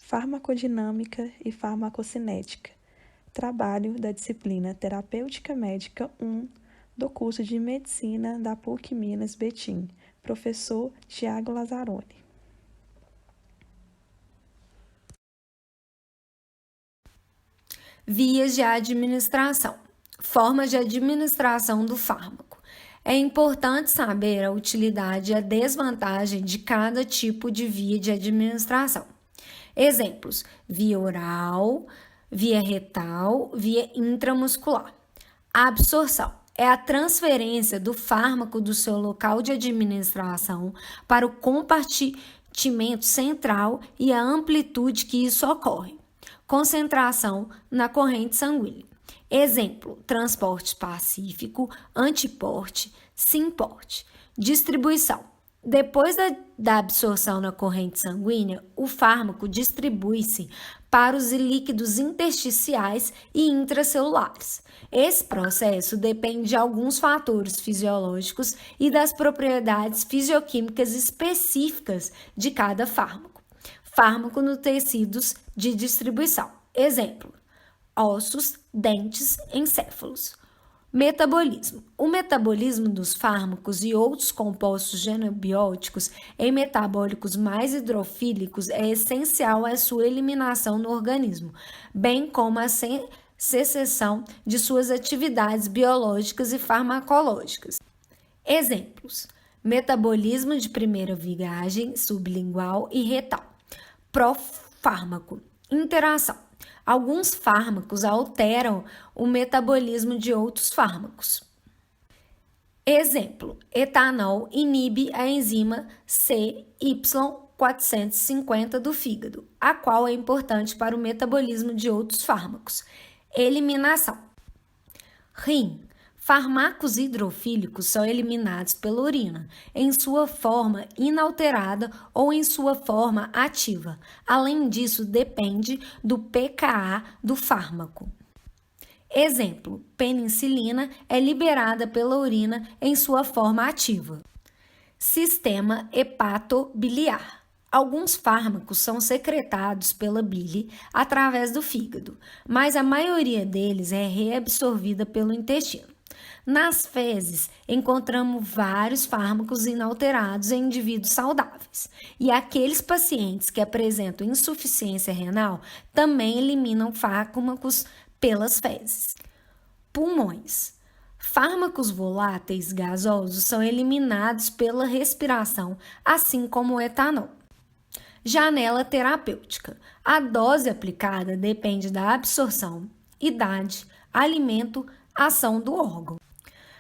Farmacodinâmica e farmacocinética. Trabalho da disciplina Terapêutica Médica 1 do curso de Medicina da PUC Minas Betim, professor Tiago Lazzaroni. Vias de administração. Formas de administração do fármaco. É importante saber a utilidade e a desvantagem de cada tipo de via de administração. Exemplos: via oral, via retal, via intramuscular. A absorção é a transferência do fármaco do seu local de administração para o compartimento central e a amplitude que isso ocorre. Concentração na corrente sanguínea. Exemplo: transporte pacífico, antiporte, simporte. Distribuição. Depois da absorção na corrente sanguínea, o fármaco distribui-se para os líquidos intersticiais e intracelulares. Esse processo depende de alguns fatores fisiológicos e das propriedades fisioquímicas específicas de cada fármaco. Fármaco nos tecidos de distribuição. Exemplo: ossos, dentes, encéfalos. Metabolismo. O metabolismo dos fármacos e outros compostos genobióticos em metabólicos mais hidrofílicos é essencial à sua eliminação no organismo, bem como a cessação de suas atividades biológicas e farmacológicas. Exemplos: metabolismo de primeira viagem sublingual e retal. Profármaco. Interação. Alguns fármacos alteram o metabolismo de outros fármacos. Exemplo: etanol inibe a enzima CY450 do fígado, a qual é importante para o metabolismo de outros fármacos. Eliminação. Rim. Fármacos hidrofílicos são eliminados pela urina, em sua forma inalterada ou em sua forma ativa. Além disso, depende do pKa do fármaco. Exemplo: penicilina é liberada pela urina em sua forma ativa. Sistema hepatobiliar. Alguns fármacos são secretados pela bile através do fígado, mas a maioria deles é reabsorvida pelo intestino. Nas fezes, encontramos vários fármacos inalterados em indivíduos saudáveis, e aqueles pacientes que apresentam insuficiência renal também eliminam fármacos pelas fezes. Pulmões. Fármacos voláteis gasosos são eliminados pela respiração, assim como o etanol. Janela terapêutica. A dose aplicada depende da absorção, idade, alimento, ação do órgão.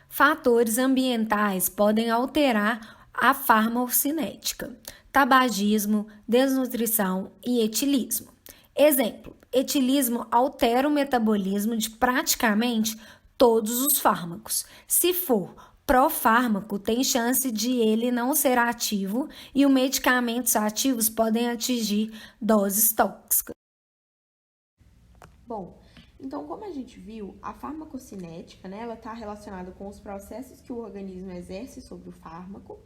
Fatores ambientais podem alterar a farmacocinética: tabagismo, desnutrição e etilismo. Exemplo: etilismo altera o metabolismo de praticamente todos os fármacos. Se for profármaco, tem chance de ele não ser ativo e os medicamentos ativos podem atingir doses tóxicas. Bom, então, como a gente viu, a farmacocinética, ela está relacionada com os processos que o organismo exerce sobre o fármaco.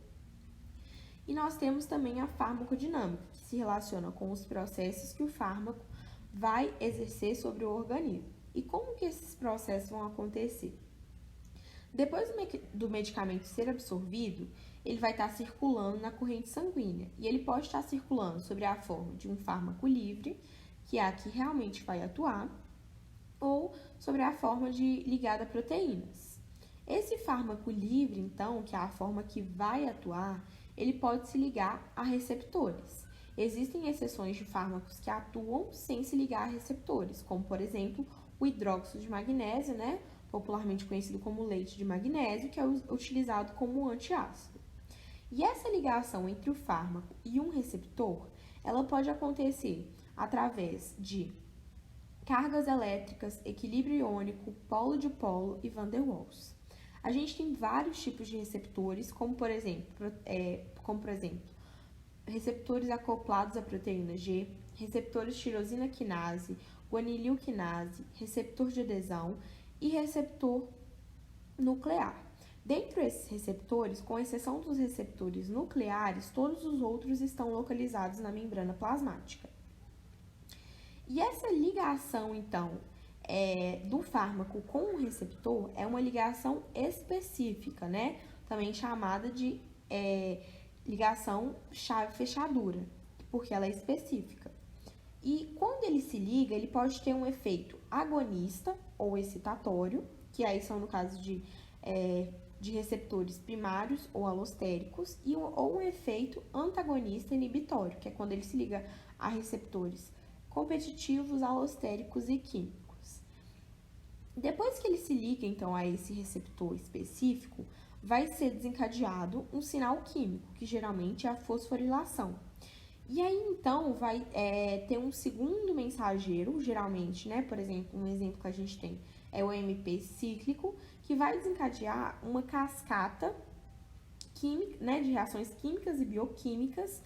E nós temos também a farmacodinâmica, que se relaciona com os processos que o fármaco vai exercer sobre o organismo. E como que esses processos vão acontecer? Depois do medicamento ser absorvido, ele vai estar circulando na corrente sanguínea. E ele pode estar circulando sobre a forma de um fármaco livre, que é a que realmente vai atuar, ou sobre a forma de ligada a proteínas. Esse fármaco livre, então, que é a forma que vai atuar, ele pode se ligar a receptores. Existem exceções de fármacos que atuam sem se ligar a receptores, como, por exemplo, o hidróxido de magnésio, popularmente conhecido como leite de magnésio, que é utilizado como antiácido. E essa ligação entre o fármaco e um receptor, ela pode acontecer através de cargas elétricas, equilíbrio iônico, polo-dipolo e van der Waals. A gente tem vários tipos de receptores, como por exemplo, receptores acoplados à proteína G, receptores tirosina quinase, guanilil quinase, receptor de adesão e receptor nuclear. Dentre esses receptores, com exceção dos receptores nucleares, todos os outros estão localizados na membrana plasmática. E essa ligação, então, do fármaco com o receptor é uma ligação específica, né? Também chamada de ligação chave-fechadura, porque ela é específica. E quando ele se liga, ele pode ter um efeito agonista ou excitatório, que aí são no caso de receptores primários ou alostéricos, ou um efeito antagonista inibitório, que é quando ele se liga a receptores competitivos, alostéricos e químicos. Depois que ele se liga, então, a esse receptor específico, vai ser desencadeado um sinal químico, que geralmente é a fosforilação. E aí, então, vai ter um segundo mensageiro, geralmente, né? Por exemplo, um exemplo que a gente tem é o AMP cíclico, que vai desencadear uma cascata química, né, de reações químicas e bioquímicas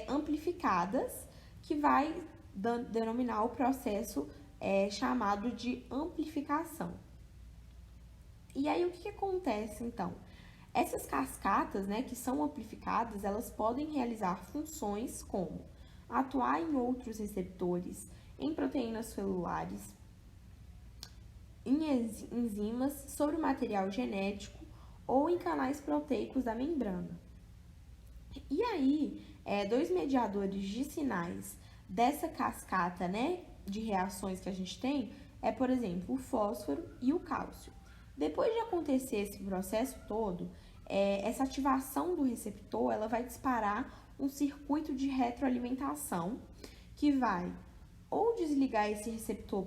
amplificadas, que vai denominar o processo chamado de amplificação. E aí, o que acontece, então? Essas cascatas, né, que são amplificadas, elas podem realizar funções como atuar em outros receptores, em proteínas celulares, em enzimas, sobre o material genético ou em canais proteicos da membrana. E aí, dois mediadores de sinais dessa cascata, né, de reações que a gente tem, por exemplo, o fósforo e o cálcio. Depois de acontecer esse processo todo, essa ativação do receptor, ela vai disparar um circuito de retroalimentação que vai ou desligar esse receptor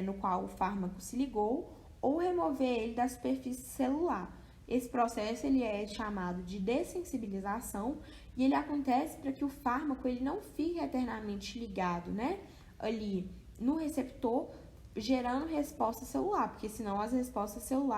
no qual o fármaco se ligou, ou remover ele da superfície celular. Esse processo ele é chamado de dessensibilização e ele acontece para que o fármaco ele não fique eternamente ligado, né, ali no receptor, gerando resposta celular, porque senão as respostas celulares